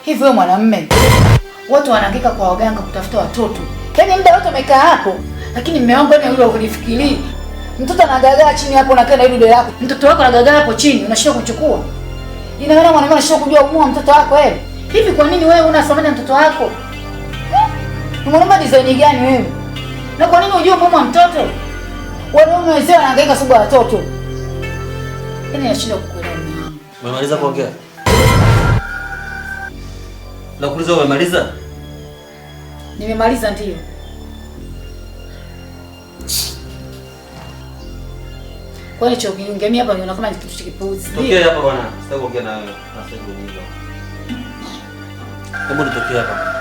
Hivi wewe mwanamume, watu wanahangaika kwa waganga kutafuta watoto. Yaani muda wote umekaa hapo, lakini mume wangu ni yule unifikirii. Mtoto anagagaa chini hapo na kana ile lako. Mtoto wako anagagaa hapo chini, unashindwa kuchukua. Ina maana mwanamume anashindwa kujua umuhimu wa mtoto wako wewe. Hivi kwa nini wewe unasamani mtoto wako? Ni mwanamume design gani wewe? Na kwa nini unajua umuhimu wa mtoto? Wanaume wazee wanahangaika sababu ya watoto. Yaani nashindwa kukuelewa mume wangu. Umemaliza kuongea? Nakuuliza umemaliza? Nimemaliza ndio. Kwa hiyo chokiongea hapa niona kama kitu cha kipuzi. Tokea hapa bwana. Sitaki kuongea na wewe. Nasema nini? Hebu nitokee hapa.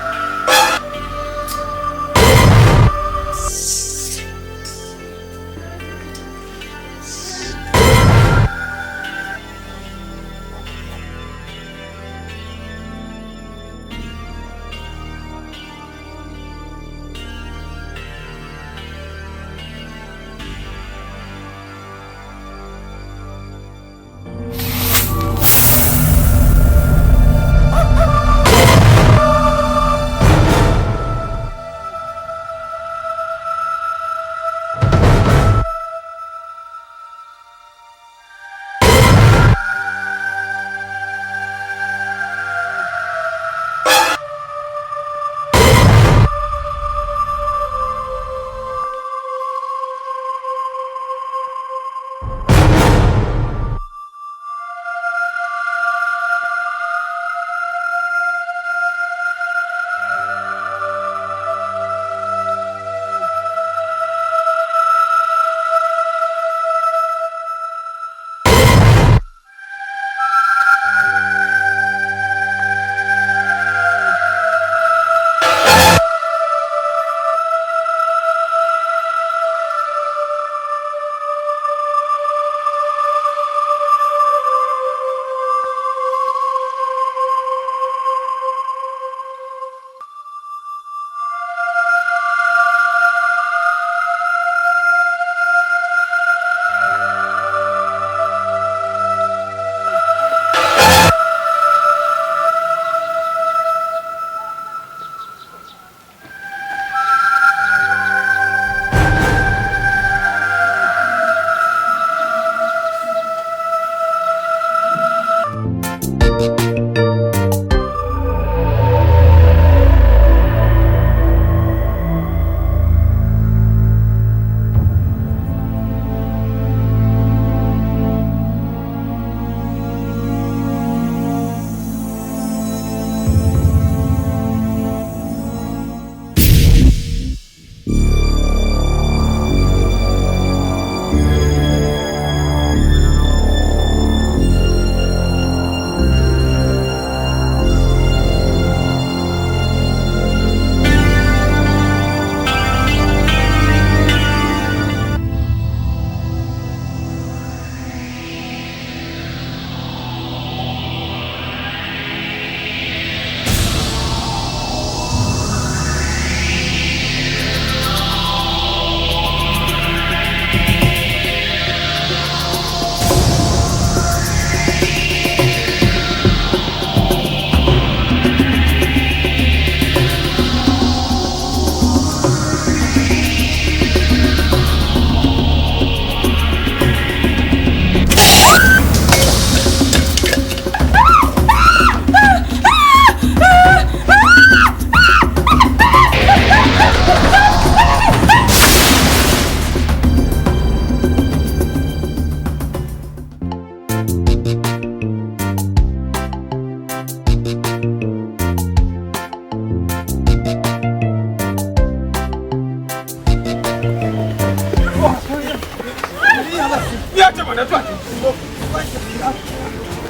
Niache bwana tu.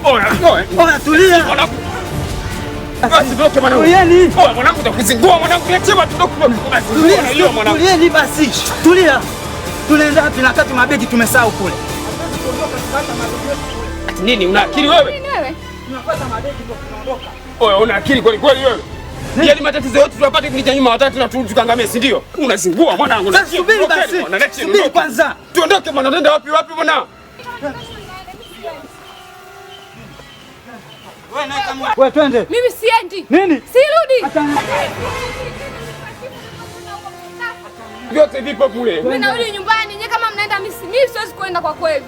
Oya, tulia. Basi ndoke mwanangu. Tulieni. Oya mwanangu utakuzingua mwanangu. Niache bwana ndoke. Basi tulia mwanangu. Tulieni basi. Tulia. Tunaenda wapi na kati mabegi tumesahau kule. Ati nini una akili wewe? Nini wewe? Tunapata mabegi ndio tunaondoka. Oya una akili kweli kweli wewe? Yaani matatizo yote tunapata kipindi nyuma watatu na tukangamia si ndio? Unazingua mwanangu. Sasa subiri basi. Subiri kwanza. Tuondoke bwana, tunaenda wapi wapi bwana? Wewe twende. Mimi siendi. Nini? Sirudi. Vyote vipo kule. Mimi narudi nyumbani. Nyie kama mnaenda mimi siwezi kwenda kwa kweli.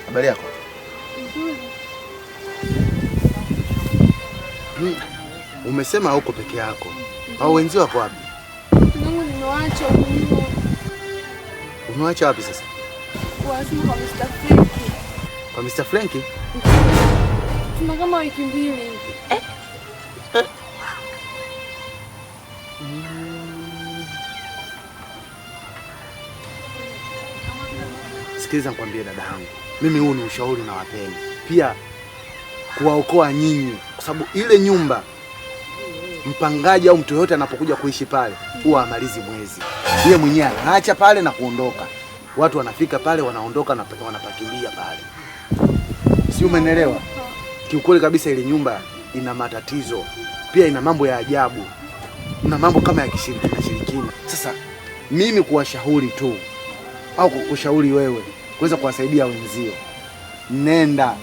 Habari yako? Umesema huko peke yako. Au wenzio wako wapi? Mungu nimewaacha huko. Umewaacha wapi sasa? Kuwasema kwa Mr. Frankie. Kwa Mr. Frankie? Tuna kama wiki mbili hivi. Sikiliza nikwambie dada yangu. Mimi huu ni ushauri na wapeni. Pia kuwaokoa nyinyi kwa sababu ile nyumba mpangaji au mtu yote anapokuja kuishi pale huwa amalizi mwezi. Yeye mwenyewe anaacha pale na kuondoka. Watu wanafika pale wanaondoka na wanapakilia pale. Si umeelewa? Kiukweli kabisa ile nyumba ina matatizo. Pia ina mambo ya ajabu. Na mambo kama ya kishirikina. Sasa mimi kuwashauri tu au kukushauri wewe kuweza kuwasaidia wenzio. Nenda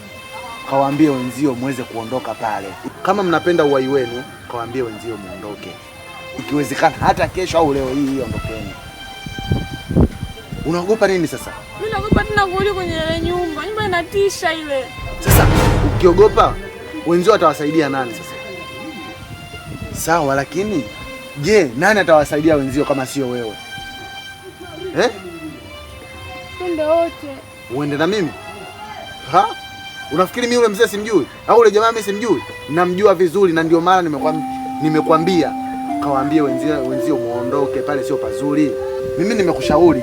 kawaambie wenzio muweze kuondoka pale. Kama mnapenda uhai wenu, kawaambie wenzio muondoke. Ikiwezekana hata kesho au leo hii ondokeni. Unaogopa nini sasa? Mimi naogopa tena kurudi kwenye ile nyumba. Nyumba inatisha ile. Sasa ukiogopa wenzio atawasaidia nani sasa? Sawa, lakini je, nani atawasaidia wenzio kama sio wewe? Twende wote. Uende na mimi? Ha? Unafikiri mimi yule mzee simjui? Au yule jamaa mimi simjui? Namjua vizuri na ndio maana nimekwambia kawaambie wenzio muondoke pale, sio pazuri. Mimi nimekushauri.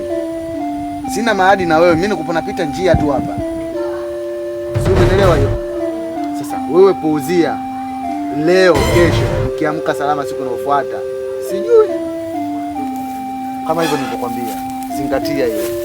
Sina maadi na wewe, mimi nikupita njia tu hapa. Sio, umeelewa hiyo? Sasa wewe puuzia. Leo kesho ukiamka salama siku inayofuata. Sijui. Kama hivyo nilivyokuambia. Zingatia hiyo.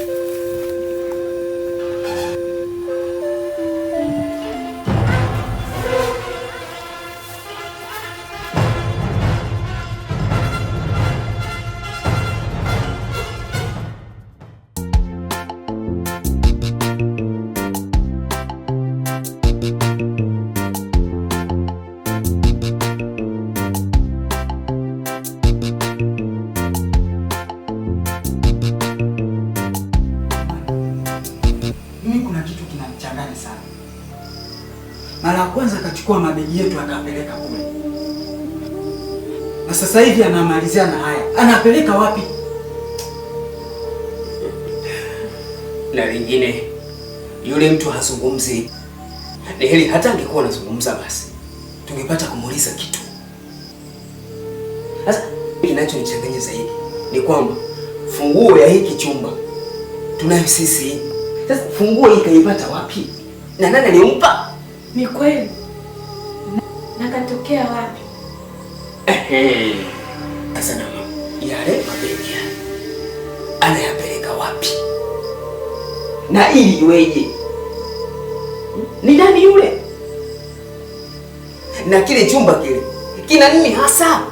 Mara ya kwanza akachukua mabegi yetu akapeleka kule, na sasa hivi anamalizia na haya. Anapeleka wapi? Na lingine, yule mtu hazungumzi. Ni heli hata angekuwa anazungumza basi tungepata kumuuliza kitu. Sasa kinachonichanganya zaidi ni kwamba funguo ya hiki chumba tunayo sisi. Sasa funguo hii kaipata wapi? Na nani alimpa? Ni kweli. Na katokea wapi? Sasa na yale mabegi anayapeleka wapi? Na ili iweje? Ni nani yule? Na kile chumba kile kina nini hasa?